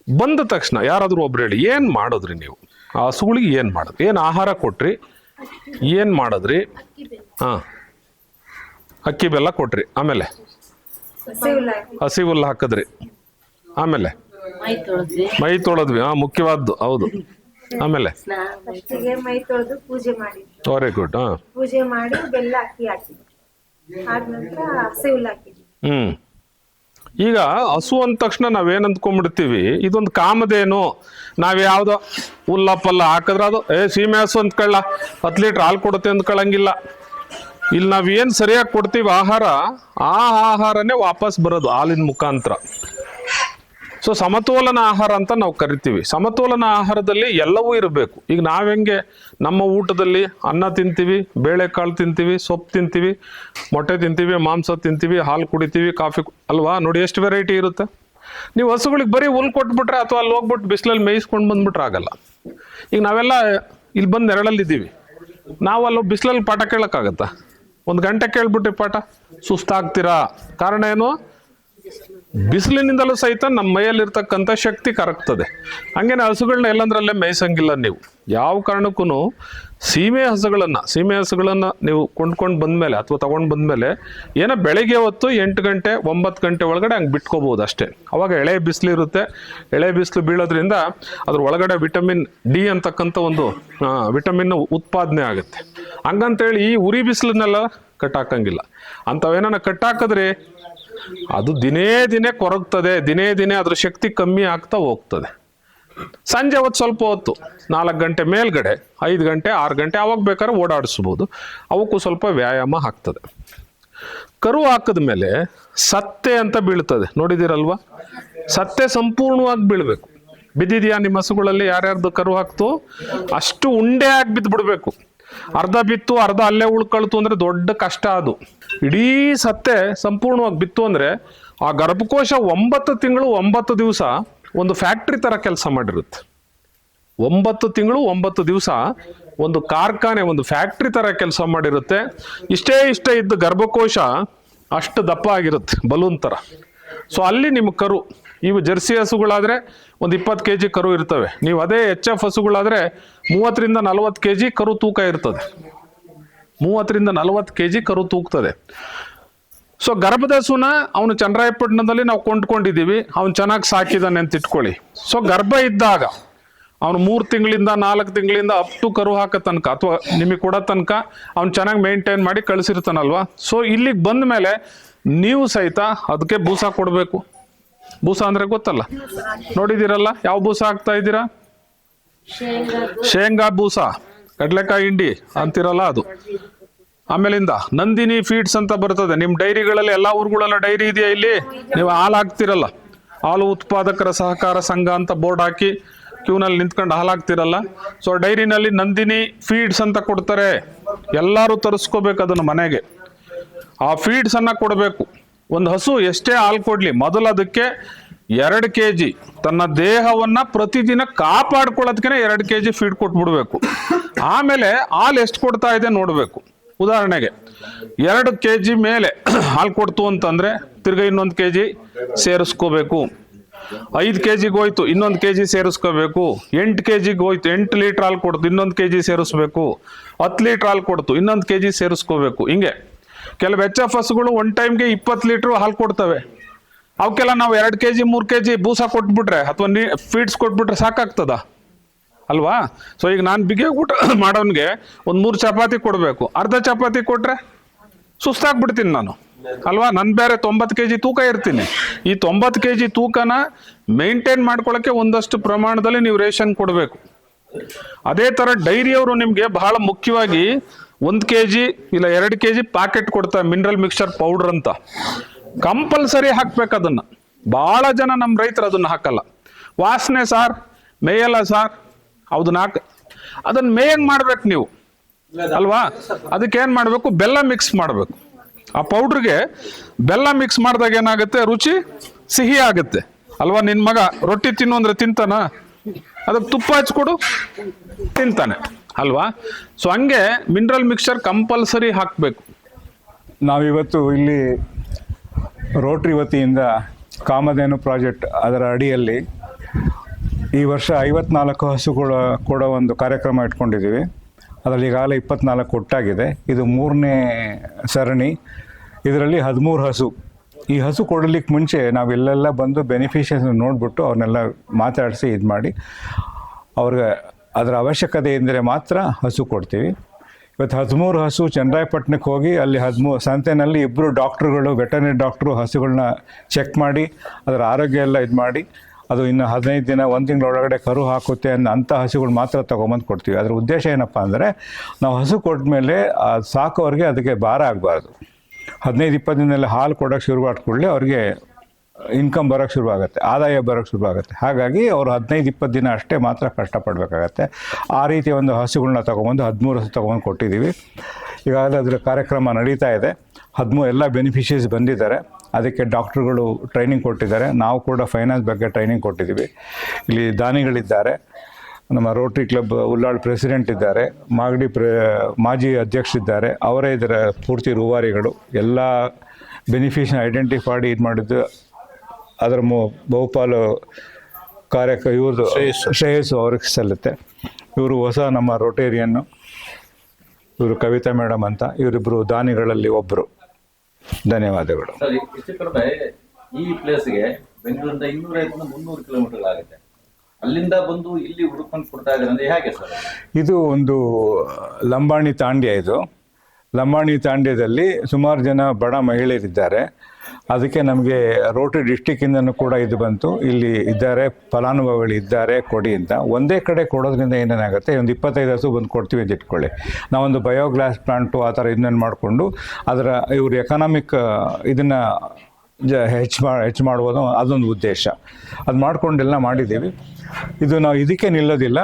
ಬಂದ ತಕ್ಷಣ ಯಾರಾದರೂ ಒಬ್ರು ಹೇಳಿ ಏನು ಮಾಡಿದ್ರಿ ನೀವು? ಆ ಹಸುಗಳಿಗೆ ಏನು ಮಾಡಿದ್ರಿ? ಏನು ಆಹಾರ ಕೊಟ್ರಿ? ಏನು ಮಾಡಿದ್ರಿ? ಹಾಂ, ಅಕ್ಕಿ ಬೆಲ್ಲ ಕೊಟ್ರಿ. ಆಮೇಲೆ ಹಸಿ ಹುಲ್ಲು ಹಾಕಿದ್ರಿ. ಆಮೇಲೆ ಮೈ ತೊಳೆದ್ವಿ. ಮುಖ್ಯವಾದ್ದು, ಹೌದು. ಆಮೇಲೆ ಮೈ ತೊಳೆದು ಪೂಜೆ ಮಾಡಿ, ವೆರಿ ಗುಡ್. ಪೂಜೆ ಮಾಡಿ ಬೆಲ್ಲ ಅಕ್ಕಿ ಹಾಕಿದ್ವಿ. ಆದ ನಂತರ ಹಸಿ ಹುಲ್ಲು ಹಾಕಿದ್ವಿ. ಈಗ ಹಸು ಅಂದ ತಕ್ಷಣ ನಾವೇನ್ ಅಂದ್ಕೊಂಡ್ಬಿಡ್ತೀವಿ, ಇದೊಂದು ಕಾಮಧೇನು, ನಾವ್ ಯಾವ್ದೋ ಹುಲ್ಲಪ್ಪಲ್ಲ ಹಾಕಿದ್ರೆ ಅದು ಸೀಮೆ ಹಸು ಅಂದ್ಕೊಳ್ಳ 10 ಲೀಟರ್ ಹಾಲು ಕೊಡುತ್ತೆ ಅಂದ್ಕೊಳ್ಳಂಗಿಲ್ಲ. ಇಲ್ಲಿ ನಾವೇನ್ ಸರಿಯಾಗಿ ಕೊಡ್ತೀವಿ ಆಹಾರ, ಆ ಆಹಾರನೇ ವಾಪಸ್ ಬರೋದು ಹಾಲಿನ ಮುಖಾಂತರ. ಸೊ ಸಮತೋಲನ ಆಹಾರ ಅಂತ ನಾವು ಕರಿತೀವಿ. ಸಮತೋಲನ ಆಹಾರದಲ್ಲಿ ಎಲ್ಲವೂ ಇರಬೇಕು. ಈಗ ನಾವೆಂಗೆ ನಮ್ಮ ಊಟದಲ್ಲಿ ಅನ್ನ ತಿಂತೀವಿ, ಬೇಳೆಕಾಳು ತಿಂತೀವಿ, ಸೊಪ್ಪು ತಿಂತೀವಿ, ಮೊಟ್ಟೆ ತಿಂತೀವಿ, ಮಾಂಸ ತಿಂತೀವಿ, ಹಾಲು ಕುಡಿತೀವಿ, ಕಾಫಿ ಅಲ್ವಾ? ನೋಡಿ ಎಷ್ಟು ವೆರೈಟಿ ಇರುತ್ತೆ. ನೀವು ಹಸುಗಳಿಗೆ ಬರೀ ಹುಲ್ಲು ಕೊಟ್ಬಿಟ್ರೆ ಅಥವಾ ಅಲ್ಲಿ ಹೋಗ್ಬಿಟ್ಟು ಬಿಸಿಲಲ್ಲಿ ಮೇಯಿಸ್ಕೊಂಡು ಬಂದ್ಬಿಟ್ರೆ ಆಗಲ್ಲ. ಈಗ ನಾವೆಲ್ಲ ಇಲ್ಲಿ ಬಂದು ನೆರಳಲ್ಲಿದ್ದೀವಿ, ನಾವು ಅಲ್ಲಿ ಬಿಸಿಲಲ್ಲಿ ಪಾಠ ಕೇಳೋಕ್ಕಾಗತ್ತಾ? 1 ಗಂಟೆ ಕೇಳ್ಬಿಟ್ರಿ ಪಾಠ, ಸುಸ್ತಾಗ್ತೀರಾ. ಕಾರಣ ಏನು? ಬಿಸಿಲಿನಿಂದಲೂ ಸಹಿತ ನಮ್ಮ ಮೈಯಲ್ಲಿರ್ತಕ್ಕಂಥ ಶಕ್ತಿ ಕರಗ್ತದೆ. ಹಂಗೇನೆ ಹಸುಗಳನ್ನ ಎಲ್ಲಂದ್ರಲ್ಲೇ ಮೇಯಿಸಂಗಿಲ್ಲ ನೀವು. ಯಾವ ಕಾರಣಕ್ಕೂ ಸೀಮೆ ಹಸುಗಳನ್ನು ನೀವು ಕೊಂಡ್ಕೊಂಡು ಬಂದಮೇಲೆ ಅಥವಾ ತೊಗೊಂಡು ಬಂದಮೇಲೆ ಏನೋ ಬೆಳಗ್ಗೆ ಹೊತ್ತು 8 ಗಂಟೆ 9 ಗಂಟೆ ಒಳಗಡೆ ಹಂಗೆ ಬಿಟ್ಕೋಬೋದು ಅಷ್ಟೇ. ಅವಾಗ ಎಳೆ ಬಿಸಿಲು ಇರುತ್ತೆ. ಎಳೆ ಬಿಸಿಲು ಬೀಳೋದ್ರಿಂದ ಅದ್ರ ಒಳಗಡೆ ವಿಟಮಿನ್ ಡಿ ಅಂತಕ್ಕಂಥ ಒಂದು ವಿಟಮಿನ್ ಉತ್ಪಾದನೆ ಆಗುತ್ತೆ. ಹಂಗಂತೇಳಿ ಈ ಉರಿ ಬಿಸಿಲನ್ನೆಲ್ಲ ಕಟ್ಟಾಕಂಗಿಲ್ಲ. ಅಂಥವೇನ ಕಟ್ಟಾಕಿದ್ರೆ ಅದು ದಿನೇ ಕೊರಗ್ತದೆ, ದಿನೇ ಅದ್ರ ಶಕ್ತಿ ಕಮ್ಮಿ ಆಗ್ತಾ ಹೋಗ್ತದೆ. ಸಂಜೆ ಹೊತ್ತು ಸ್ವಲ್ಪ ಹೊತ್ತು 4 ಗಂಟೆ ಮೇಲ್ಗಡೆ 5 ಗಂಟೆ 6 ಗಂಟೆ ಅವಾಗ ಬೇಕಾದ್ರೆ ಓಡಾಡಿಸ್ಬೋದು. ಅವಕ್ಕೂ ಸ್ವಲ್ಪ ವ್ಯಾಯಾಮ ಆಗ್ತದೆ. ಕರು ಹಾಕಿದ ಮೇಲೆ ಸತ್ತೆ ಅಂತ ಬೀಳ್ತದೆ, ನೋಡಿದಿರಲ್ವಾ? ಸತ್ತೆ ಸಂಪೂರ್ಣವಾಗಿ ಬೀಳ್ಬೇಕು. ಬಿದ್ದಿದೆಯಾ ನಿಮ್ಮ ಹಸುಗಳಲ್ಲಿ? ಯಾರ್ಯಾರ್ದು ಕರು ಹಾಕ್ತು ಅಷ್ಟು ಉಂಡೆ ಆಗಿ ಬಿದ್ದು ಬಿಡ್ಬೇಕು. ಅರ್ಧ ಬಿತ್ತು ಅರ್ಧ ಅಲ್ಲೇ ಉಳ್ಕೊಳ್ತು ಅಂದ್ರೆ ದೊಡ್ಡ ಕಷ್ಟ. ಅದು ಇಡೀ ಸತ್ತೆ ಸಂಪೂರ್ಣವಾಗಿ ಬಿತ್ತು ಅಂದ್ರೆ ಆ ಗರ್ಭಕೋಶ 9 ತಿಂಗಳು 9 ದಿವಸ ಒಂದು ಫ್ಯಾಕ್ಟ್ರಿ ತರ ಕೆಲಸ ಮಾಡಿರುತ್ತೆ. 9 ತಿಂಗಳು 9 ದಿವಸ ಒಂದು ಕಾರ್ಖಾನೆ, ಒಂದು ಫ್ಯಾಕ್ಟ್ರಿ ತರ ಕೆಲಸ ಮಾಡಿರುತ್ತೆ. ಇಷ್ಟೇ ಇದ್ದ ಗರ್ಭಕೋಶ ಅಷ್ಟು ದಪ್ಪ ಆಗಿರುತ್ತೆ, ಬಲೂನ್ ತರ. ಸೊ ಅಲ್ಲಿ ನಿಮ್ಮ ಕರು, ಇವು ಜರ್ಸಿ ಹಸುಗಳಾದ್ರೆ ಒಂದು 20 kg ಕರು ಇರ್ತವೆ. ನೀವು ಅದೇ HF ಹಸುಗಳಾದ್ರೆ 30 ರಿಂದ 40 kg ಕರು ತೂಕ ಇರ್ತದೆ. 30 ರಿಂದ 40 kg ಕರು ತೂಗ್ತದೆ. ಸೊ ಗರ್ಭದ ಹಸುನ ಅವನು ಚನ್ನರಾಯಪಟ್ಟಣದಲ್ಲಿ ನಾವು ಕೊಂಡ್ಕೊಂಡಿದ್ದೀವಿ, ಅವ್ನು ಚೆನ್ನಾಗಿ ಸಾಕಿದಾನೆ ಅಂತ ಇಟ್ಕೊಳ್ಳಿ. ಸೊ ಗರ್ಭ ಇದ್ದಾಗ ಅವನು 3 ತಿಂಗಳಿಂದ 4 ತಿಂಗಳಿಂದ ಅಪ್ ಟು ಕರು ಹಾಕೋ ತನಕ ಅಥವಾ ನಿಮಗೆ ಕೊಡೋ ತನಕ ಅವ್ನು ಚೆನ್ನಾಗಿ ಮೇಂಟೈನ್ ಮಾಡಿ ಕಳಿಸಿರ್ತಾನಲ್ವಾ. ಸೊ ಇಲ್ಲಿಗೆ ಬಂದ ಮೇಲೆ ನೀವು ಸಹಿತ ಅದಕ್ಕೆ ಬೂಸ ಕೊಡಬೇಕು. ಬೂಸ ಅಂದ್ರೆ ಗೊತ್ತಲ್ಲ, ನೋಡಿದಿರಲ್ಲ? ಯಾವ ಬೂಸ ಹಾಕ್ತಾ ಇದ್ದೀರಾ? ಶೇಂಗಾ ಬೂಸ, ಕಡ್ಲೆಕಾಯಿ ಹಿಂಡಿ ಅಂತಿರಲ್ಲ ಅದು. ಆಮೇಲಿಂದ ನಂದಿನಿ ಫೀಡ್ಸ್ ಅಂತ ಬರ್ತದೆ. ನಿಮ್ ಡೈರಿಗಳಲ್ಲಿ ಎಲ್ಲಾ ಊರುಗಳೆಲ್ಲ ಡೈರಿ ಇದೆಯಾ? ಇಲ್ಲಿ ನೀವು ಹಾಲು ಹಾಕ್ತಿರಲ್ಲ, ಹಾಲು ಉತ್ಪಾದಕರ ಸಹಕಾರ ಸಂಘ ಅಂತ ಬೋರ್ಡ್ ಹಾಕಿ ಕ್ಯೂನಲ್ಲಿ ನಿಂತ್ಕೊಂಡು ಹಾಲು ಹಾಕ್ತಿರಲ್ಲ. ಸೊ ಡೈರಿನಲ್ಲಿ ನಂದಿನಿ ಫೀಡ್ಸ್ ಅಂತ ಕೊಡ್ತಾರೆ. ಎಲ್ಲರೂ ತರಿಸ್ಕೋಬೇಕು ಅದನ್ನು ಮನೆಗೆ. ಆ ಫೀಡ್ಸ್ ಅನ್ನ ಕೊಡಬೇಕು. ಒಂದು ಹಸು ಎಷ್ಟೇ ಹಾಲು ಕೊಡ್ಲಿ, ಮೊದಲು ಅದಕ್ಕೆ 2 kg ತನ್ನ ದೇಹವನ್ನ ಪ್ರತಿದಿನ ಕಾಪಾಡ್ಕೊಳ್ಳೋದಕ್ಕೆ 2 kg ಫೀಡ್ ಕೊಟ್ಬಿಡ್ಬೇಕು. ಆಮೇಲೆ ಹಾಲು ಎಷ್ಟು ಕೊಡ್ತಾ ಇದೆ ನೋಡ್ಬೇಕು. ಉದಾಹರಣೆಗೆ 2 kg ಮೇಲೆ ಹಾಲು ಕೊಡ್ತು ಅಂತಂದ್ರೆ ತಿರ್ಗಾ ಇನ್ನೊಂದು kg ಸೇರಿಸ್ಕೋಬೇಕು. 5 kg ಹೋಯ್ತು, ಇನ್ನೊಂದು kg ಸೇರಿಸ್ಕೋಬೇಕು. 8 kg ಹೋಯ್ತು, 8 ಲೀಟರ್ ಹಾಲು ಕೊಡ್ತು, ಇನ್ನೊಂದು kg ಸೇರಿಸ್ಬೇಕು. 10 ಲೀಟರ್ ಹಾಲು ಕೊಡ್ತು, ಇನ್ನೊಂದು kg ಸೇರಿಸ್ಕೋಬೇಕು. ಹಿಂಗೆ ಕೆಲವು HF ಹಸುಗಳು ಒನ್ ಟೈಮ್ಗೆ 20 ಲೀಟರ್ ಹಾಲು ಕೊಡ್ತವೆ. ಅವಕ್ಕೆಲ್ಲ ನಾವು 2 kg 3 kg ಬೂಸ ಕೊಟ್ಬಿಟ್ರೆ ಅಥವಾ ಫೀಡ್ಸ್ ಕೊಟ್ಬಿಟ್ರೆ ಸಾಕಾಗ್ತದ ಅಲ್ವಾ? ಸೊ ಈಗ ನಾನು ಬಿಗಿ ಊಟ ಮಾಡೋನ್ಗೆ ಒಂದು 3 ಚಪಾತಿ ಕೊಡಬೇಕು. ಅರ್ಧ ಚಪಾತಿ ಕೊಟ್ರೆ ಸುಸ್ತಾಗ್ಬಿಡ್ತೀನಿ ನಾನು ಅಲ್ವಾ? ನನ್ ಬೇರೆ 90 kg ತೂಕ ಇರ್ತೀನಿ. ಈ 90 kg ತೂಕನ ಮೇಂಟೈನ್ ಮಾಡ್ಕೊಳಕ್ಕೆ ಒಂದಷ್ಟು ಪ್ರಮಾಣದಲ್ಲಿ ನೀವು ರೇಷನ್ ಕೊಡಬೇಕು. ಅದೇ ತರ ಡೈರಿಯವರು ನಿಮ್ಗೆ ಬಹಳ ಮುಖ್ಯವಾಗಿ 1 kg ಇಲ್ಲ 2 kg ಪ್ಯಾಕೆಟ್ ಕೊಡ್ತಾರೆ, ಮಿನರಲ್ ಮಿಕ್ಸ್ಚರ್ ಪೌಡರ್ ಅಂತ. ಕಂಪಲ್ಸರಿ ಹಾಕ್ಬೇಕು ಅದನ್ನ. ಬಹಳ ಜನ ನಮ್ಮ ರೈತರು ಅದನ್ನ ಹಾಕಲ್ಲ. ವಾಸನೆ ಸಾರ್, ಮೇಯಲ್ಲ ಸಾರ್, ಅದನ್ನ ಮೇಯಂಗ್ ಮಾಡ್ಬೇಕು ನೀವು ಅಲ್ವಾ? ಅದಕ್ಕೆ ಏನ್ ಮಾಡ್ಬೇಕು? ಬೆಲ್ಲ ಮಿಕ್ಸ್ ಮಾಡ್ಬೇಕು. ಆ ಪೌಡ್ರಿಗೆ ಬೆಲ್ಲ ಮಿಕ್ಸ್ ಮಾಡಿದಾಗ ಏನಾಗುತ್ತೆ? ರುಚಿ ಸಿಹಿ ಆಗುತ್ತೆ ಅಲ್ವಾ? ನಿನ್ ಮಗ ರೊಟ್ಟಿ ತಿನ್ನು ಅಂದ್ರೆ ತಿಂತಾನ? ಅದಕ್ಕೆ ತುಪ್ಪ ಹಚ್ಕೊಡು, ತಿಂತಾನೆ ಅಲ್ವಾ? ಸೊ ಹಂಗೆ ಮಿನರಲ್ ಮಿಕ್ಸ್ಚರ್ ಕಂಪಲ್ಸರಿ ಹಾಕ್ಬೇಕು. ನಾವಿವತ್ತು ಇಲ್ಲಿ ರೋಟ್ರಿ ವತಿಯಿಂದ ಕಾಮಧೇನು ಪ್ರಾಜೆಕ್ಟ್ ಅದರ ಅಡಿಯಲ್ಲಿ ಈ ವರ್ಷ 54 ಹಸುಗಳ ಕೊಡೋ ಒಂದು ಕಾರ್ಯಕ್ರಮ ಇಟ್ಕೊಂಡಿದ್ದೀವಿ. ಅದರಲ್ಲಿ ಈಗಾಗಲೇ 24 ಒಟ್ಟಾಗಿದೆ. ಇದು 3ನೇ ಸರಣಿ. ಇದರಲ್ಲಿ 13 ಹಸು. ಈ ಹಸು ಕೊಡಲಿಕ್ಕೆ ಮುಂಚೆ ನಾವೆಲ್ಲೆಲ್ಲ ಬಂದು ಬೆನಿಫಿಷಿಯರ್ಸ್ ನೋಡಿಬಿಟ್ಟು ಅವ್ರನ್ನೆಲ್ಲ ಮಾತಾಡಿಸಿ ಇದು ಮಾಡಿ ಅವ್ರಿಗೆ ಅದರ ಅವಶ್ಯಕತೆ ಇದ್ದರೆ ಮಾತ್ರ ಹಸು ಕೊಡ್ತೀವಿ. ಇವತ್ತು 13 ಹಸು ಚನ್ನರಾಯಪಟ್ಟಣಕ್ಕೆ ಹೋಗಿ ಅಲ್ಲಿ 13 ಸಂತೆನಲ್ಲಿ 2 ಡಾಕ್ಟ್ರುಗಳು, ವೆಟರ್ನರಿ ಡಾಕ್ಟ್ರು ಹಸುಗಳನ್ನ ಚೆಕ್ ಮಾಡಿ ಅದರ ಆರೋಗ್ಯ ಎಲ್ಲ ಇದು ಮಾಡಿ ಅದು ಇನ್ನು 15 ದಿನ 1 ತಿಂಗಳೊಳಗಡೆ ಕರು ಹಾಕುತ್ತೆ ಅಂಥ ಹಸುಗಳು ಮಾತ್ರ ತೊಗೊಂಬಂದು ಕೊಡ್ತೀವಿ. ಅದರ ಉದ್ದೇಶ ಏನಪ್ಪ ಅಂದರೆ ನಾವು ಹಸು ಕೊಟ್ಮೇಲೆ ಆ ಸಾಕೋರಿಗೆ ಅದಕ್ಕೆ ಭಾರ ಆಗಬಾರ್ದು. 15-20 ದಿನದಲ್ಲಿ ಹಾಲು ಕೊಡೋಕ್ಕೆ ಶುರುವಾದ ಕೂಡಲೇ ಅವ್ರಿಗೆ ಇನ್ಕಮ್ ಬರೋಕ್ಕೆ ಶುರುವಾಗುತ್ತೆ, ಆದಾಯ ಬರೋಕ್ಕೆ ಶುರುವಾಗುತ್ತೆ. ಹಾಗಾಗಿ ಅವರು 15-20 ದಿನ ಅಷ್ಟೇ ಮಾತ್ರ ಕಷ್ಟಪಡಬೇಕಾಗತ್ತೆ. ಆ ರೀತಿಯ ಒಂದು ಹಸುಗಳನ್ನ ತೊಗೊಂಬಂದು 13 ಹಸು ತೊಗೊಂಡು ಕೊಟ್ಟಿದ್ದೀವಿ. ಈಗಾಗಲೇ ಅದರ ಕಾರ್ಯಕ್ರಮ ನಡೀತಾ ಇದೆ. 13 ಎಲ್ಲ ಬೆನಿಫಿಷರೀಸ್ ಬಂದಿದ್ದಾರೆ. ಅದಕ್ಕೆ ಡಾಕ್ಟ್ರುಗಳು ಟ್ರೈನಿಂಗ್ ಕೊಟ್ಟಿದ್ದಾರೆ. ನಾವು ಕೂಡ ಫೈನಾನ್ಸ್ ಬಗ್ಗೆ ಟ್ರೈನಿಂಗ್ ಕೊಟ್ಟಿದ್ದೀವಿ. ಇಲ್ಲಿ ದಾನಿಗಳಿದ್ದಾರೆ, ನಮ್ಮ ರೋಟ್ರಿ ಕ್ಲಬ್ ಉಲ್ಲಾಳ್ ಪ್ರೆಸಿಡೆಂಟ್ ಇದ್ದಾರೆ, ಮಾಗಡಿ ಮಾಜಿ ಅಧ್ಯಕ್ಷರಿದ್ದಾರೆ. ಅವರೇ ಇದರ ಪೂರ್ತಿ ರೂವಾರಿಗಳು. ಎಲ್ಲ ಬೆನಿಫಿಷನ್ ಐಡೆಂಟಿಫೈಡ್ ಇದು ಮಾಡಿದ್ದು ಅದರ ಬಹುಪಾಲು ಇವ್ರದ್ದು ಶ್ರೇಯಸ್ಸು ಅವ್ರಿಗೆ ಸಲ್ಲುತ್ತೆ. ಇವರು ಹೊಸ ನಮ್ಮ ರೋಟೇರಿಯನ್ನು, ಇವರು ಕವಿತಾ ಮೇಡಮ್ ಅಂತ, ಇವರಿಬ್ಬರು ದಾನಿಗಳಲ್ಲಿ ಒಬ್ಬರು. ಧನ್ಯವಾದಗಳು. ಸರ್, ಹೆಚ್ಚು ಕಡಿಮೆ ಈ ಪ್ಲೇಸ್ಗೆ ಬೆಂಗಳೂರಿಂದ 250-300 ಕಿಲೋಮೀಟರ್ ಆಗುತ್ತೆ. ಅಲ್ಲಿಂದ ಬಂದು ಇಲ್ಲಿ ಹುಡುಕೊಂಡು ಕೊಡ್ತಾ ಇದ್ದಾರೆ ಅಂದ್ರೆ ಹೇಗೆ ಸರ್? ಇದು ಒಂದು ಲಂಬಾಣಿ ತಾಂಡ್ಯ. ಇದು ಲಂಬಾಣಿ ತಾಂಡ್ಯದಲ್ಲಿ ಸುಮಾರು ಜನ ಬಡ ಮಹಿಳೆಯರಿದ್ದಾರೆ. ಅದಕ್ಕೆ ನಮಗೆ ರೋಟರಿ ಡಿಸ್ಟಿಕ್ಕಿಂದನೂ ಕೂಡ ಇದು ಬಂತು, ಇಲ್ಲಿ ಇದ್ದಾರೆ ಫಲಾನುಭವಿಗಳು ಇದ್ದಾರೆ ಕೊಡಿ ಅಂತ. ಒಂದೇ ಕಡೆ ಕೊಡೋದ್ರಿಂದ ಏನೇನಾಗುತ್ತೆ, ಒಂದು 25 ಹಸು ಬಂದು ಕೊಡ್ತೀವಿ ಅಂತ ಇಟ್ಕೊಳ್ಳಿ. ನಾವೊಂದು ಬಯೋಗ್ಯಾಸ್ ಪ್ಲಾಂಟು ಆ ಥರ ಇದನ್ನ ಮಾಡಿಕೊಂಡು ಅದರ ಇವರು ಎಕನಾಮಿಕ್ ಇದನ್ನು ಹೆಚ್ಚು ಮಾಡ್ಬೋದು, ಅದೊಂದು ಉದ್ದೇಶ. ಅದು ಮಾಡ್ಕೊಂಡೆಲ್ಲ ಮಾಡಿದ್ದೀವಿ. ಇದು ನಾವು ಇದಕ್ಕೆ ನಿಲ್ಲೋದಿಲ್ಲ.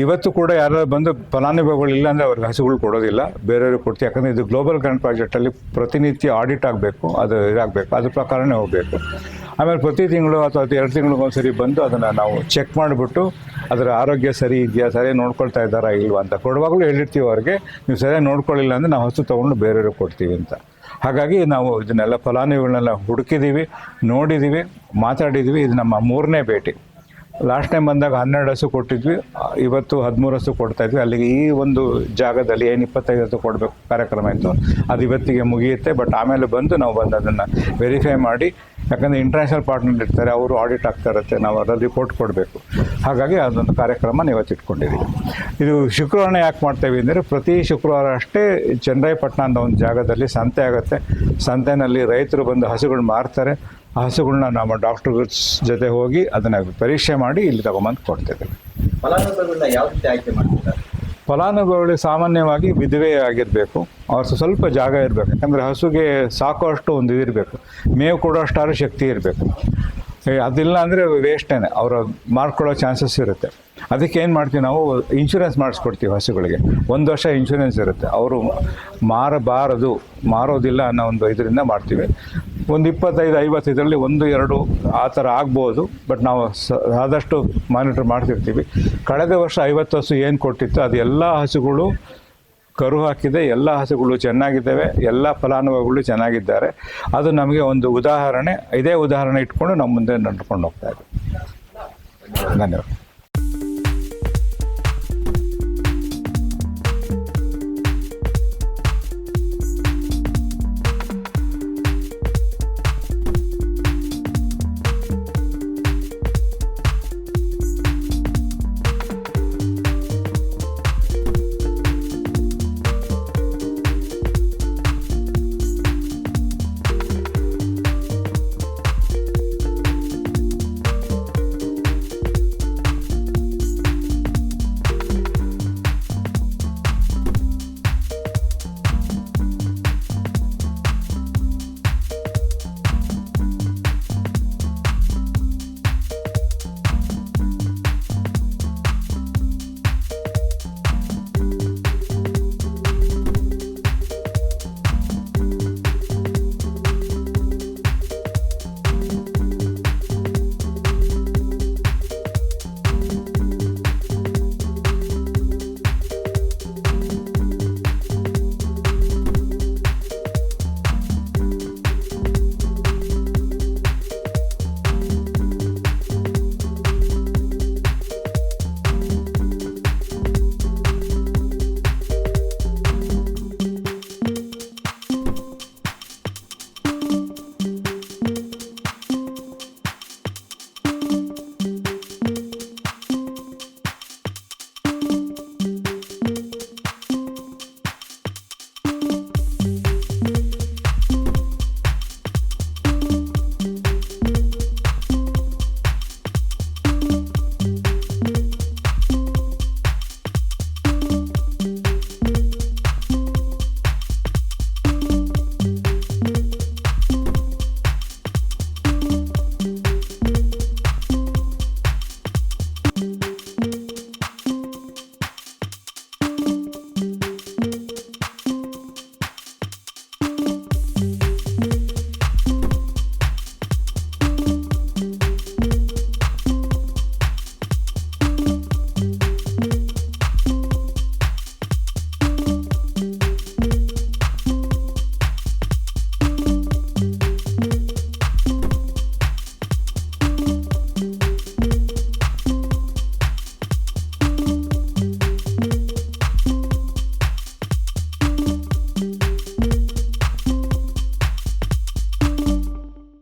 ಇವತ್ತು ಕೂಡ ಯಾರು ಬಂದು ಫಲಾನುಭವಿಗಳು ಇಲ್ಲ ಅಂದರೆ ಅವ್ರಿಗೆ ಹಸುಗಳು ಕೊಡೋದಿಲ್ಲ, ಬೇರೆಯವ್ರಿಗೆ ಕೊಡ್ತೀವಿ. ಯಾಕಂದರೆ ಇದು ಗ್ಲೋಬಲ್ ಗ್ರ್ಯಾಂಡ್ ಪ್ರಾಜೆಕ್ಟಲ್ಲಿ ಪ್ರತಿನಿತ್ಯ ಆಡಿಟ್ ಆಗಬೇಕು, ಅದು ಇದಾಗಬೇಕು, ಅದ್ರ ಪ್ರಕಾರನೇ ಹೋಗಬೇಕು. ಆಮೇಲೆ ಪ್ರತಿ ತಿಂಗಳು ಅಥವಾ 2 ತಿಂಗಳಿಗೊಂದ್ಸರಿ ಬಂದು ಅದನ್ನು ನಾವು ಚೆಕ್ ಮಾಡಿಬಿಟ್ಟು ಅದರ ಆರೋಗ್ಯ ಸರಿ ಇದೆಯಾ, ಸರಿಯಾಗಿ ನೋಡ್ಕೊಳ್ತಾ ಇದ್ದಾರಾ ಇಲ್ವಾ ಅಂತ ಕೊಡುವಾಗಲೂ ಹೇಳಿರ್ತೀವಿ ಅವ್ರಿಗೆ. ನೀವು ಸರಿಯಾಗಿ ನೋಡ್ಕೊಳ್ಳಿಲ್ಲ ಅಂದರೆ ನಾವು ಹಸು ತೊಗೊಂಡು ಬೇರೆಯವ್ರಿಗೆ ಕೊಡ್ತೀವಿ ಅಂತ. ಹಾಗಾಗಿ ನಾವು ಇದನ್ನೆಲ್ಲ ಫಲಾನುಭವಿಗಳನ್ನೆಲ್ಲ ಹುಡುಕಿದ್ದೀವಿ, ನೋಡಿದ್ದೀವಿ, ಮಾತಾಡಿದ್ದೀವಿ. ಇದು ನಮ್ಮ 3ನೇ ಭೇಟಿ. ಲಾಸ್ಟ್ ಟೈಮ್ ಬಂದಾಗ 12 ಹಸು ಕೊಟ್ಟಿದ್ವಿ, ಇವತ್ತು 13 ಹಸು ಕೊಡ್ತಾಯಿದ್ವಿ. ಅಲ್ಲಿಗೆ ಈ ಒಂದು ಜಾಗದಲ್ಲಿ ಏನು 25 ಹಸು ಕೊಡಬೇಕು ಕಾರ್ಯಕ್ರಮ ಇತ್ತು, ಅದು ಇವತ್ತಿಗೆ ಮುಗಿಯುತ್ತೆ. ಬಟ್ ಆಮೇಲೆ ಬಂದು ನಾವು ಅದನ್ನು ವೆರಿಫೈ ಮಾಡಿ, ಯಾಕಂದರೆ ಇಂಟರ್ನ್ಯಾಷನಲ್ ಪಾರ್ಟ್ನರ್ ಇರ್ತಾರೆ, ಅವರು ಆಡಿಟ್ ಆಗ್ತಾ ಇರುತ್ತೆ, ನಾವು ಅದರ ರಿಪೋರ್ಟ್ ಕೊಡಬೇಕು. ಹಾಗಾಗಿ ಅದೊಂದು ಕಾರ್ಯಕ್ರಮ ಇವತ್ತು ಇಟ್ಕೊಂಡಿದ್ದೀವಿ. ಇದು ಶುಕ್ರವಾರ ಯಾಕೆ ಮಾಡ್ತೇವೆ ಅಂದರೆ, ಪ್ರತಿ ಶುಕ್ರವಾರ ಅಷ್ಟೇ ಚನ್ನರಾಯಪಟ್ಟಣ ಅನ್ನೋ ಒಂದು ಜಾಗದಲ್ಲಿ ಸಂತೆ ಆಗುತ್ತೆ. ಸಂತೆಯಲ್ಲಿ ರೈತರು ಬಂದು ಹಸುಗಳು ಮಾರ್ತಾರೆ. ಆ ಹಸುಗಳನ್ನ ನಮ್ಮ ಡಾಕ್ಟರ್ ಜೊತೆ ಹೋಗಿ ಅದನ್ನು ಪರೀಕ್ಷೆ ಮಾಡಿ ಇಲ್ಲಿ ತಗೊಂಬಂದು ಕೊಡ್ತೇವೆ. ಫಲಾನುಭವಿಗಳನ್ನ ಯಾವ ರೀತಿ ಆಯ್ಕೆ ಮಾಡ್ತಿದ್ದಾರೆ? ಫಲಾನುಭವಿಗಳು ಸಾಮಾನ್ಯವಾಗಿ ವಿಧವೆ ಆಗಿರಬೇಕು, ಅವ್ರು ಸ್ವಲ್ಪ ಜಾಗ ಇರಬೇಕು. ಯಾಕಂದರೆ ಹಸುಗೆ ಸಾಕುವಷ್ಟು ಒಂದು ಇದಿರಬೇಕು, ಮೇವು ಕೊಡೋಷ್ಟಾದ್ರೂ ಶಕ್ತಿ ಇರಬೇಕು. ಅದಿಲ್ಲ ಅಂದರೆ ವೇಸ್ಟೇನೆ, ಅವರು ಮಾರ್ಕೊಳ್ಳೋ ಚಾನ್ಸಸ್ ಇರುತ್ತೆ. ಅದಕ್ಕೆ ಏನು ಮಾಡ್ತೀವಿ ನಾವು, ಇನ್ಶೂರೆನ್ಸ್ ಮಾಡಿಸ್ಕೊಡ್ತೀವಿ ಹಸುಗಳಿಗೆ. 1 ವರ್ಷ ಇನ್ಶೂರೆನ್ಸ್ ಇರುತ್ತೆ. ಅವರು ಮಾರೋದಿಲ್ಲ ಅನ್ನೋ ಒಂದು ಇದರಿಂದ ಮಾಡ್ತೀವಿ. ಒಂದು 25-50 ಇದರಲ್ಲಿ 1-2 ಆ ಥರ ಆಗ್ಬೋದು. ಬಟ್ ನಾವು ಆದಷ್ಟು ಮಾನಿಟರ್ ಮಾಡ್ತಿರ್ತೀವಿ. ಕಳೆದ ವರ್ಷ 50 ಹಸು ಏನು ಕೊಟ್ಟಿತ್ತು, ಅದು ಎಲ್ಲ ಹಸುಗಳು ಕರು ಹಾಕಿದೆ, ಎಲ್ಲ ಹಸುಗಳು ಚೆನ್ನಾಗಿದ್ದಾವೆ, ಎಲ್ಲ ಫಲಾನುಭವಿಗಳು ಚೆನ್ನಾಗಿದ್ದಾರೆ. ಅದು ನಮಗೆ ಒಂದು ಉದಾಹರಣೆ. ಇದೇ ಉದಾಹರಣೆ ಇಟ್ಕೊಂಡು ನಮ್ಮ ಮುಂದೆ ನಡ್ಕೊಂಡು ಹೋಗ್ತಾ ಇದ್ದೀವಿ. ಧನ್ಯವಾದ.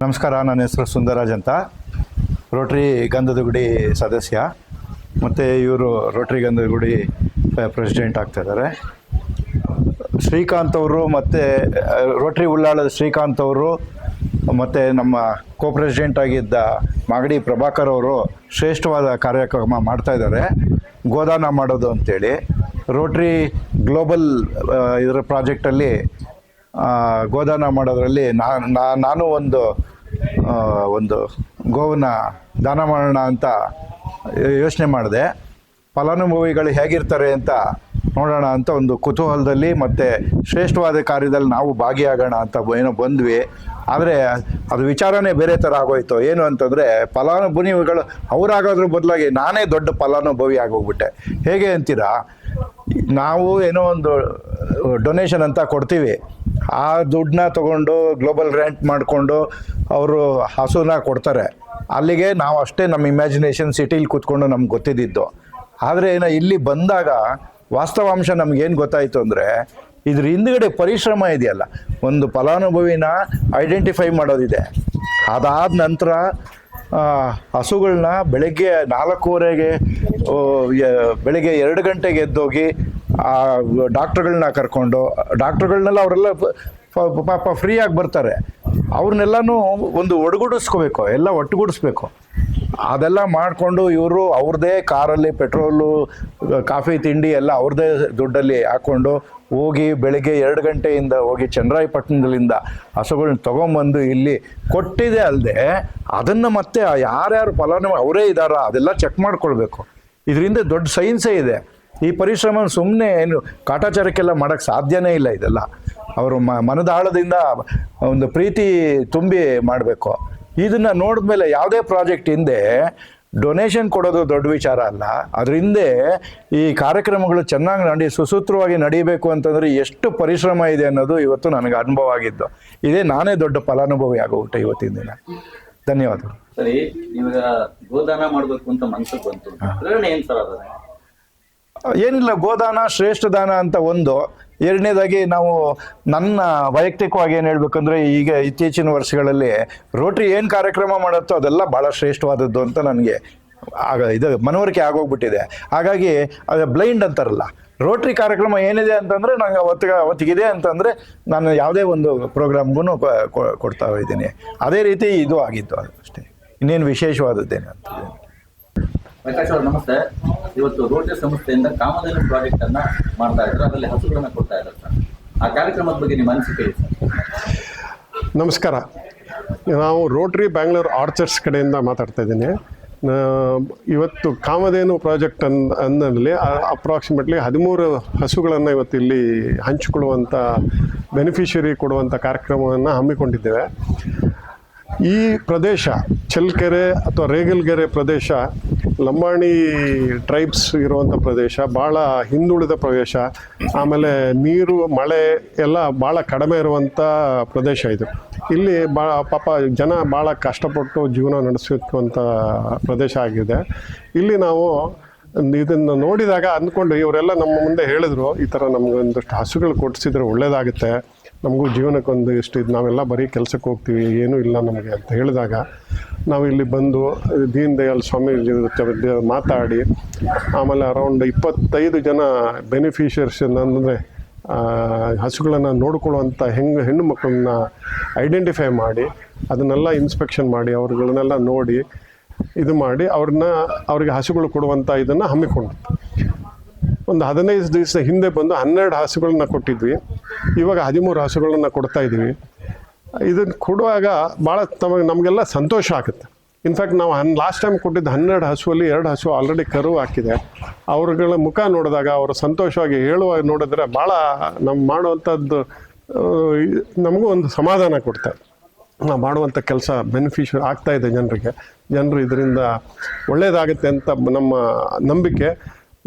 ನಮಸ್ಕಾರ, ನನ್ನ ಹೆಸರು ಸುಂದರಾಜ್ ಅಂತ, ರೋಟ್ರಿ ಗಂಧದಗುಡಿ ಸದಸ್ಯ, ಮತ್ತು ಇವರು ರೋಟ್ರಿ ಗಂಧದಗುಡಿ ಪ್ರೆಸಿಡೆಂಟ್ ಆಗ್ತಾಯಿದ್ದಾರೆ. ಶ್ರೀಕಾಂತ್ ಅವರು ಮತ್ತು ರೋಟ್ರಿ ಉಳ್ಳಾಳದ ಶ್ರೀಕಾಂತ್ ಅವರು ಮತ್ತು ನಮ್ಮ ಕೋ ಪ್ರೆಸಿಡೆಂಟ್ ಆಗಿದ್ದ ಮಾಗಡಿ ಪ್ರಭಾಕರ್ ಅವರು ಶ್ರೇಷ್ಠವಾದ ಕಾರ್ಯಕ್ರಮ ಮಾಡ್ತಾಯಿದ್ದಾರೆ, ಗೋದಾನ ಮಾಡೋದು ಅಂಥೇಳಿ. ರೋಟ್ರಿ ಗ್ಲೋಬಲ್ ಇದರ ಪ್ರಾಜೆಕ್ಟಲ್ಲಿ ಗೋದಾನ ಮಾಡೋದ್ರಲ್ಲಿ ನಾನು ಒಂದು ಗೋವನ್ನು ದಾನ ಮಾಡೋಣ ಅಂತ ಯೋಚನೆ ಮಾಡಿದೆ. ಫಲಾನುಭವಿಗಳು ಹೇಗಿರ್ತಾರೆ ಅಂತ ನೋಡೋಣ ಅಂತ ಒಂದು ಕುತೂಹಲದಲ್ಲಿ ಮತ್ತು ಶ್ರೇಷ್ಠವಾದ ಕಾರ್ಯದಲ್ಲಿ ನಾವು ಭಾಗಿಯಾಗೋಣ ಅಂತ ಏನೋ ಬಂದ್ವಿ. ಆದರೆ ಅದು ವಿಚಾರನೇ ಬೇರೆ ಥರ ಆಗೋಯ್ತು. ಏನು ಅಂತಂದರೆ ಫಲಾನುಭವಿಗಳು ಅವರಾಗೋದ್ರ ಬದಲಾಗಿ ನಾನೇ ದೊಡ್ಡ ಫಲಾನುಭವಿ ಆಗೋಗ್ಬಿಟ್ಟೆ. ಹೇಗೆ ಅಂತೀರಾ, ನಾವು ಏನೋ ಒಂದು ಡೊನೇಷನ್ ಅಂತ ಕೊಡ್ತೀವಿ, ಆ ದುಡ್ಡನ್ನ ತೊಗೊಂಡು ಗ್ಲೋಬಲ್ ಗ್ರ್ಯಾಂಟ್ ಮಾಡಿಕೊಂಡು ಅವರು ಹಸುನ ಕೊಡ್ತಾರೆ. ಅಲ್ಲಿಗೆ ನಾವು ಅಷ್ಟೇ ನಮ್ಮ ಇಮ್ಯಾಜಿನೇಷನ್ ಸಿಟಿಲಿ ಕೂತ್ಕೊಂಡು ನಮ್ಗೆ ಗೊತ್ತಿದ್ದಿದ್ದು. ಆದರೆ ಏನೋ ಇಲ್ಲಿ ಬಂದಾಗ ವಾಸ್ತವಾಂಶ ನಮಗೇನು ಗೊತ್ತಾಯಿತು ಅಂದರೆ, ಇದ್ರ ಹಿಂದ್ಗಡೆ ಪರಿಶ್ರಮ ಇದೆಯಲ್ಲ. ಒಂದು ಫಲಾನುಭವಿನ ಐಡೆಂಟಿಫೈ ಮಾಡೋದಿದೆ, ಅದಾದ ನಂತರ ಹಸುಗಳನ್ನ ಬೆಳಗ್ಗೆ 4:15ಗೆ ಬೆಳಗ್ಗೆ 2 ಗಂಟೆಗೆ ಎದ್ದೋಗಿ ಡಾಕ್ಟ್ರುಗಳನ್ನ ಕರ್ಕೊಂಡು, ಡಾಕ್ಟ್ರುಗಳನ್ನೆಲ್ಲ ಅವರೆಲ್ಲ ಪಾಪ ಫ್ರೀಯಾಗಿ ಬರ್ತಾರೆ, ಅವ್ರನ್ನೆಲ್ಲನೂ ಒಂದು ಒಡಗೂಡಿಸ್ಕೋಬೇಕು, ಎಲ್ಲ ಒಟ್ಟುಗೂಡಿಸ್ಬೇಕು. ಅದೆಲ್ಲ ಮಾಡಿಕೊಂಡು ಇವರು ಅವ್ರದ್ದೇ ಕಾರಲ್ಲಿ ಪೆಟ್ರೋಲು, ಕಾಫಿ, ತಿಂಡಿ ಎಲ್ಲ ಅವ್ರದ್ದೇ ದುಡ್ಡಲ್ಲಿ ಹಾಕ್ಕೊಂಡು ಹೋಗಿ ಬೆಳಗ್ಗೆ 2 ಗಂಟೆಯಿಂದ ಹೋಗಿ ಚನ್ನರಾಯಪಟ್ಟಣದಿಂದ ಹಸುಗಳನ್ನ ತೊಗೊಂಬಂದು ಇಲ್ಲಿ ಕೊಟ್ಟಿದೆ ಅಲ್ಲದೆ ಅದನ್ನು ಮತ್ತೆ ಯಾರ್ಯಾರು ಫಲಾನುಭವಿ ಅವರೇ ಇದ್ದಾರಾ ಅದೆಲ್ಲ ಚೆಕ್ ಮಾಡ್ಕೊಳ್ಬೇಕು. ಇದರಿಂದ ದೊಡ್ಡ ಸೈನ್ಸೇ ಇದೆ. ಈ ಪರಿಶ್ರಮ ಸುಮ್ಮನೆ ಏನು ಕಾಟಾಚಾರಕ್ಕೆಲ್ಲ ಮಾಡೋಕ್ಕೆ ಸಾಧ್ಯನೇ ಇಲ್ಲ. ಇದೆಲ್ಲ ಅವರು ಮನದಾಳದಿಂದ ಒಂದು ಪ್ರೀತಿ ತುಂಬಿ ಮಾಡಬೇಕು. ಇದನ್ನು ನೋಡಿದ್ಮೇಲೆ ಯಾವುದೇ ಪ್ರಾಜೆಕ್ಟ್ ಹಿಂದೆ ಡೊನೇಷನ್ ಕೊಡೋದು ದೊಡ್ಡ ವಿಚಾರ ಅಲ್ಲ, ಅದ್ರ ಹಿಂದೆ ಈ ಕಾರ್ಯಕ್ರಮಗಳು ಚೆನ್ನಾಗಿ ಸುಸೂತ್ರವಾಗಿ ನಡೀಬೇಕು ಅಂತಂದರೆ ಎಷ್ಟು ಪರಿಶ್ರಮ ಇದೆ ಅನ್ನೋದು ಇವತ್ತು ನನಗೆ ಅನುಭವ ಆಗಿದ್ದು. ಇದೇ ನಾನೇ ದೊಡ್ಡ ಫಲಾನುಭವಿ ಆಗೋಗ್ಬಿಟ್ಟೆ ಇವತ್ತಿನ ದಿನ. ಧನ್ಯವಾದಗಳು. ಸರಿ, ಇವಾಗ ಗೋದಾನ ಮಾಡಬೇಕು ಅಂತ ಮನಸ್ಸಿಗೆ ಬಂತು, ಪ್ರೇರಣೆ ಏನು ಸರ್ ಅದ? ಏನಿಲ್ಲ, ಗೋದಾನ ಶ್ರೇಷ್ಠ ದಾನ ಅಂತ ಒಂದು. ಎರಡನೇದಾಗಿ ನಾವು ನನ್ನ ವೈಯಕ್ತಿಕವಾಗಿ ಏನು ಹೇಳ್ಬೇಕಂದ್ರೆ, ಈಗ ಇತ್ತೀಚಿನ ವರ್ಷಗಳಲ್ಲಿ ರೋಟ್ರಿ ಏನು ಕಾರ್ಯಕ್ರಮ ಮಾಡುತ್ತೋ ಅದೆಲ್ಲ ಭಾಳ ಶ್ರೇಷ್ಠವಾದದ್ದು ಅಂತ ನನಗೆ ಇದು ಮನವರಿಕೆ ಆಗೋಗ್ಬಿಟ್ಟಿದೆ. ಹಾಗಾಗಿ ಅದು ಬ್ಲೈಂಡ್ ಅಂತಾರಲ್ಲ, ರೋಟ್ರಿ ಕಾರ್ಯಕ್ರಮ ಏನಿದೆ ಅಂತಂದರೆ ನಂಗೆ ಅವತ್ತಿಗಿದೆ ಅಂತಂದರೆ ನಾನು ಯಾವುದೇ ಒಂದು ಪ್ರೋಗ್ರಾಮ್ಗೂ ಕೊಡ್ತಾ ಇದ್ದೀನಿ. ಅದೇ ರೀತಿ ಇದು ಆಗಿತ್ತು, ಅಷ್ಟೇ, ಇನ್ನೇನು ವಿಶೇಷವಾದದ್ದೇನು ಅಂತ. ಪ್ರಕಾಶ್ ಅವರು ನಮಸ್ತೆ. ಇವತ್ತು ರೋಟರಿ ಸಂಸ್ಥೆಯಿಂದ ಕಾಮಧೇನು ಪ್ರಾಜೆಕ್ಟ್ ಅನ್ನ ಮಾಡ್ತಾ ಇದ್ರು, ಅದರಲ್ಲಿ ಹಸುಗಳನ್ನ ಕೊಡ್ತಾ ಇದ್ದಾರೆ ಸರ್. ಆ ಕಾರ್ಯಕ್ರಮದ ಬಗ್ಗೆ ನಿಮ್ಮ ಅನಿಸಿಕೆ ಇದೆ ಸರ್? ನಮಸ್ಕಾರ. ನಾವು ರೋಟ್ರಿ ಬ್ಯಾಂಗ್ಳೂರ್ ಆರ್ಚರ್ಸ್ ಕಡೆಯಿಂದ ಮಾತಾಡ್ತಾ ಇದ್ದೀನಿ. ಇವತ್ತು ಕಾಮಧೇನು ಪ್ರಾಜೆಕ್ಟ್ ಅಂದಲ್ಲಿ ಅಪ್ರಾಕ್ಸಿಮೇಟ್ಲಿ 13 ಹಸುಗಳನ್ನು ಇವತ್ತು ಇಲ್ಲಿ ಹಂಚಿಕೊಳ್ಳುವಂಥ ಬೆನಿಫಿಷರಿ ಕೊಡುವಂಥ ಕಾರ್ಯಕ್ರಮವನ್ನು ಹಮ್ಮಿಕೊಂಡಿದ್ದೇವೆ. ಈ ಪ್ರದೇಶ ಚಳ್ಳಕೆರೆ ಅಥವಾ ರೇಗಲ್ಗೆರೆ ಪ್ರದೇಶ ಲಂಬಾಣಿ ಟ್ರೈಬ್ಸ್ ಇರುವಂಥ ಪ್ರದೇಶ, ಭಾಳ ಹಿಂದುಳಿದ ಪ್ರದೇಶ, ಆಮೇಲೆ ನೀರು ಮಳೆ ಎಲ್ಲ ಭಾಳ ಕಡಿಮೆ ಇರುವಂಥ ಪ್ರದೇಶ ಇದು. ಇಲ್ಲಿ ಪಾಪ ಜನ ಭಾಳ ಕಷ್ಟಪಟ್ಟು ಜೀವನ ನಡೆಸುವಂಥ ಪ್ರದೇಶ ಆಗಿದೆ. ಇಲ್ಲಿ ನಾವು ಇದನ್ನು ನೋಡಿದಾಗ ಅಂದ್ಕೊಂಡು ಇವರೆಲ್ಲ ನಮ್ಮ ಮುಂದೆ ಹೇಳಿದ್ರು, ಈ ಥರ ನಮ್ಗೆ ಒಂದಷ್ಟು ಹಸುಗಳು ಕೊಡಿಸಿದ್ರೆ ಒಳ್ಳೆಯದಾಗುತ್ತೆ, ನಮಗೂ ಜೀವನಕ್ಕೊಂದು ಇಷ್ಟು ಇದು, ನಾವೆಲ್ಲ ಬರೀ ಕೆಲಸಕ್ಕೆ ಹೋಗ್ತೀವಿ, ಏನೂ ಇಲ್ಲ ನಮಗೆ ಅಂತ ಹೇಳಿದಾಗ ನಾವು ಇಲ್ಲಿ ಬಂದು ದೀನ್ ದಯಾಳ್ ಸ್ವಾಮೀಜಿ ಜೊತೆ ಮಾತಾಡಿ, ಆಮೇಲೆ ಅರೌಂಡ್ 25 ಜನ ಬೆನಿಫಿಷಿಯರ್ಸ್ ಅಂದರೆ ಹಸುಗಳನ್ನು ನೋಡ್ಕೊಳ್ಳುವಂಥ ಹೆಣ್ಣು ಮಕ್ಕಳನ್ನ ಐಡೆಂಟಿಫೈ ಮಾಡಿ ಅದನ್ನೆಲ್ಲ ಇನ್ಸ್ಪೆಕ್ಷನ್ ಮಾಡಿ ಅವ್ರುಗಳನ್ನೆಲ್ಲ ನೋಡಿ ಇದು ಮಾಡಿ ಅವ್ರಿಗೆ ಹಸುಗಳು ಕೊಡುವಂಥ ಇದನ್ನು ಹಮ್ಮಿಕೊಂಡು ಒಂದು 15 ದಿವಸ ಹಿಂದೆ ಬಂದು 12 ಹಸುಗಳನ್ನ ಕೊಟ್ಟಿದ್ವಿ. ಇವಾಗ 13 ಹಸುಗಳನ್ನ ಕೊಡ್ತಾ ಇದ್ದೀವಿ. ಇದನ್ನು ಕೊಡುವಾಗ ಭಾಳ ನಮಗೆಲ್ಲ ಸಂತೋಷ ಆಗುತ್ತೆ. ಇನ್ಫ್ಯಾಕ್ಟ್ ನಾವು ಲಾಸ್ಟ್ ಟೈಮ್ ಕೊಟ್ಟಿದ್ದು 12 ಹಸುವಲ್ಲಿ 2 ಹಸು ಆಲ್ರೆಡಿ ಕರು ಹಾಕಿದೆ. ಅವ್ರಗಳ ಮುಖ ನೋಡಿದಾಗ ಅವರು ಸಂತೋಷವಾಗಿ ಹೇಳುವಾಗ ನೋಡಿದ್ರೆ ಭಾಳ ನಾವು ಮಾಡುವಂಥದ್ದು ನಮಗೂ ಒಂದು ಸಮಾಧಾನ ಕೊಡ್ತಾರೆ. ನಾವು ಮಾಡುವಂಥ ಕೆಲಸ ಬೆನಿಫಿಷಿಯರ್ ಆಗ್ತಾಯಿದೆ ಜನರು ಇದರಿಂದ ಒಳ್ಳೆಯದಾಗುತ್ತೆ ಅಂತ ನಮ್ಮ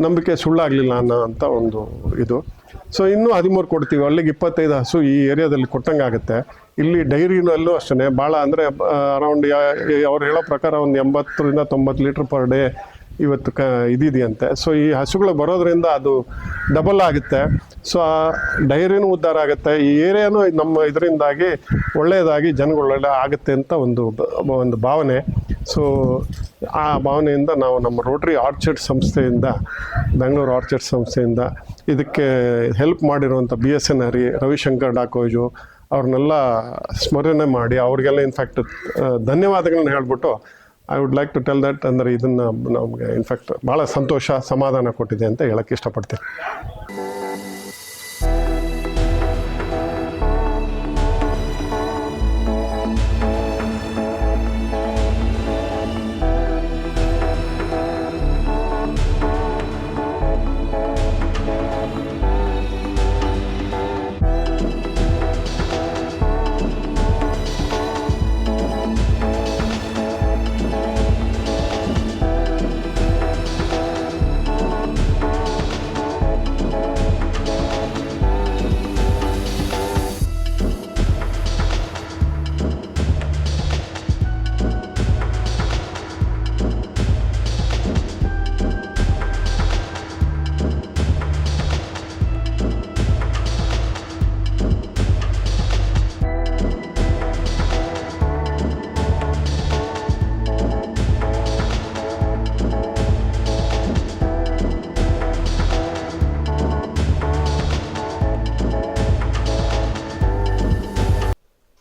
ನಂಬಿಕೆ ಸುಳ್ಳಾಗಲಿಲ್ಲ ಅನ್ನೋಂಥ ಒಂದು ಇದು. ಸೊ ಇನ್ನೂ 13 ಕೊಡ್ತೀವಿ, ಅಲ್ಲಿಗೆ 25 ಹಸು ಈ ಏರಿಯಾದಲ್ಲಿ ಕೊಟ್ಟಂಗೆ ಆಗುತ್ತೆ. ಇಲ್ಲಿ ಡೈರಿನಲ್ಲೂ ಅಷ್ಟೇ ಭಾಳ ಅಂದರೆ ಅರೌಂಡ್ ಅವ್ರು ಹೇಳೋ ಪ್ರಕಾರ ಒಂದು 80ರಿಂದ 90 ಲೀಟ್ರ್ ಪರ್ ಡೇ ಇವತ್ತು ಇದೆಯಂತೆ. ಸೊ ಈ ಹಸುಗಳು ಬರೋದ್ರಿಂದ ಅದು ಡಬಲ್ ಆಗುತ್ತೆ. ಸೊ ಆ ಡೈರಿನೂ ಉದ್ಧಾರ ಆಗುತ್ತೆ, ಈ ಏರಿಯಾನು ನಮ್ಮ ಇದರಿಂದಾಗಿ ಒಳ್ಳೆಯದಾಗಿ ಜನಗಳೊಳ್ಳೆ ಆಗುತ್ತೆ ಅಂತ ಒಂದು ಭಾವನೆ. ಸೊ ಆ ಭಾವನೆಯಿಂದ ನಾವು ನಮ್ಮ ರೋಟರಿ ಆರ್ಚರ್ಡ್ ಸಂಸ್ಥೆಯಿಂದ, ಬೆಂಗಳೂರು ಆರ್ಚರ್ಡ್ ಸಂಸ್ಥೆಯಿಂದ ಇದಕ್ಕೆ ಹೆಲ್ಪ್ ಮಾಡಿರುವಂಥ BSN ರವಿಶಂಕರ್ ಡಾಕೋಜು ಅವ್ರನ್ನೆಲ್ಲ ಸ್ಮರಣೆ ಮಾಡಿ ಅವ್ರಿಗೆಲ್ಲ ಇನ್ಫ್ಯಾಕ್ಟ್ ಧನ್ಯವಾದಗಳನ್ನ ಹೇಳ್ಬಿಟ್ಟು I would like to tell that, ಅಂದರೆ ಇದನ್ನು ನಮಗೆ ಇನ್ಫ್ಯಾಕ್ಟ್ ಭಾಳ ಸಂತೋಷ, ಸಮಾಧಾನ ಕೊಟ್ಟಿದೆ ಅಂತ ಹೇಳಕ್ಕೆ ಇಷ್ಟಪಡ್ತೀನಿ.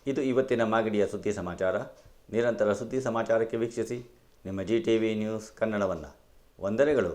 ಇದು ಇವತ್ತಿನ ಮಾಗಡಿಯ ಸುದ್ದಿ ಸಮಾಚಾರ. ನಿರಂತರ ಸುದ್ದಿ ಸಮಾಚಾರಕ್ಕೆ ವೀಕ್ಷಿಸಿ ನಿಮ್ಮ GTV ನ್ಯೂಸ್ ಕನ್ನಡವನ್ನು. ವಂದನೆಗಳು.